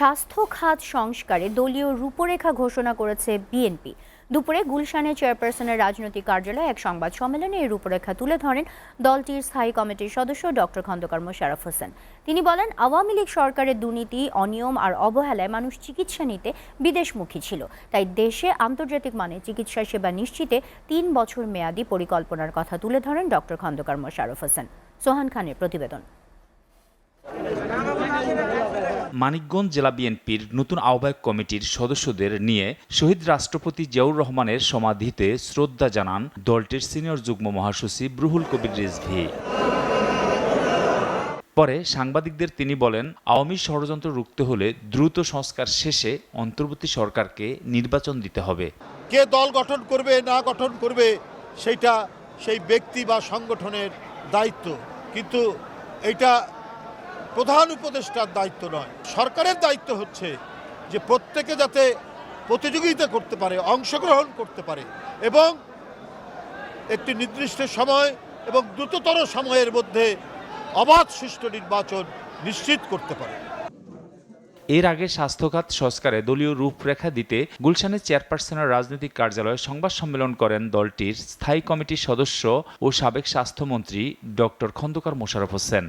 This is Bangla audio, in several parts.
স্বাস্থ্য খাত সংস্কারে দলীয় রূপরেখা ঘোষণা করেছে বিএনপি। দুপুরে গুলশানে চেয়ারপারসনের রাজনৈতিক কার্যালয়ে এক সংবাদ সম্মেলনে এই রূপরেখা তুলে ধরেন দলটির স্থায়ী কমিটির সদস্য ডক্টর খন্দকার মোশাররফ হোসেন। তিনি বলেন, আওয়ামী লীগ সরকারের দুর্নীতি, অনিয়ম আর অবহেলায় মানুষ চিকিৎসা নিতে বিদেশমুখী ছিল। তাই দেশে আন্তর্জাতিক মানে চিকিৎসা সেবা নিশ্চিতে ৩ বছর মেয়াদী পরিকল্পনার কথা তুলে ধরেন ডক্টর খন্দকার মোশাররফ হোসেন। সোহান খানের প্রতিবেদন। মানিকগঞ্জ জেলা বিএনপির নতুন আহ্বায়ক কমিটির সদস্যদের নিয়ে শহীদ রাষ্ট্রপতি জিয়াউর রহমানের সমাধিতে শ্রদ্ধা জানান দলটির সিনিয়র যুগ্ম মহাসচিব রুহুল কবির রিজভী। পরে সাংবাদিকদের তিনি বলেন, আওয়ামী ষড়যন্ত্র রুখতে হলে দ্রুত সংস্কার শেষে অন্তর্বর্তী সরকারকে নির্বাচন দিতে হবে। কে দল গঠন করবে না গঠন করবে সেটা সেই ব্যক্তি বা সংগঠনের দায়িত্ব, কিন্তু এটা প্রধান উপদেষ্টার দায়িত্ব নয়। সরকারের দায়িত্ব হচ্ছে যে প্রত্যেকে যাতে প্রতিযোগিতা করতে পারে, অংশগ্রহণ করতে পারে এবং একটি নির্দিষ্ট সময় এবং দ্রুততর সময়ের মধ্যে অবাধ সুষ্ঠু নির্বাচন নিশ্চিত করতে পারে। এর আগে স্বাস্থ্যখাত সংস্কারে দলীয় রূপরেখা দিতে গুলশানের চেয়ারপারসনের রাজনৈতিক কার্যালয়ে সংবাদ সম্মেলন করেন দলটির স্থায়ী কমিটির সদস্য ও সাবেক স্বাস্থ্যমন্ত্রী ডক্টর খন্দকার মোশাররফ হোসেন।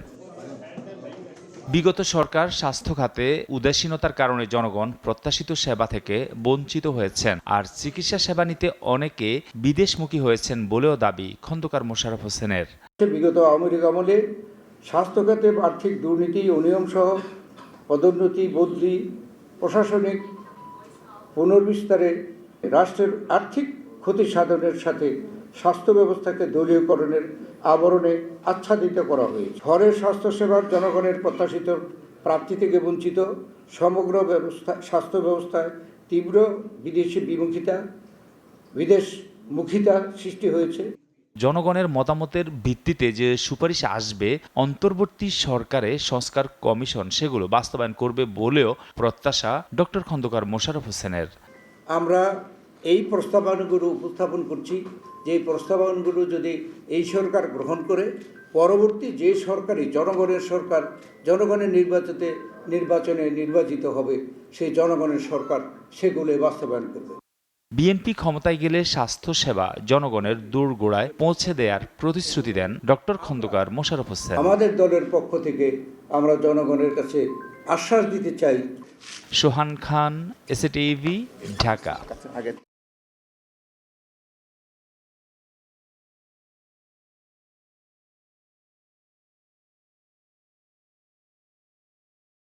বিগত সরকার স্বাস্থ্য খাতে উদাসীনতার কারণে জনগণ প্রত্যাশিত সেবা থেকে বঞ্চিত হয়েছেন, আর চিকিৎসা সেবা নিতে অনেকে বিদেশমুখী হয়েছেন বলেও দাবি খন্দকার মোশাররফ হোসেনের। বিগত আওয়ামী লীগ আমলে স্বাস্থ্য খাতে আর্থিক দুর্নীতি, অনিয়ম সহ পদোন্নতি, বদলি, প্রশাসনিক পুনর্বিস্তারে রাষ্ট্রের আর্থিক ক্ষতি সাধনের সাথে স্বাস্থ্য ব্যবস্থাকে দলীয়করণের আবরণে আচ্ছাদিত করা হয়েছে। ঘরের স্বাস্থ্যসেবার জনগণের প্রত্যাশিত প্রাপ্তি থেকে বঞ্চিত, সমগ্র স্বাস্থ্য ব্যবস্থায় তীব্র বিদেশমুখিতা সৃষ্টি হয়েছে। জনগণের মতামতের ভিত্তিতে যে সুপারিশ আসবে অন্তর্বর্তী সরকারে সংস্কার কমিশন সেগুলো বাস্তবায়ন করবে বলেও প্রত্যাশা ডক্টর খন্দকার মোশাররফ হোসেনের। আমরা এই প্রস্তাবনাগুলো উপস্থাপন করছি, যে প্রস্তাবনাগুলো যদি এই সরকার গ্রহণ করে, পরবর্তী যে সরকারই জনগণের সরকার, জনগণের নির্বাচনে নির্বাচিত হবে, সেই জনগণের সরকার সেগুলো বাস্তবায়ন করবে। বিএনপি ক্ষমতায় গেলে স্বাস্থ্যসেবা জনগণের দোরগোড়ায় পৌঁছে দেওয়ার প্রতিশ্রুতি দেন ডক্টর খন্দকার মোশাররফ হোসেন। আমাদের দলের পক্ষ থেকে আমরা জনগণের কাছে আশ্বাস দিতে চাই। সোহান খান, এসএটিভি, ঢাকা।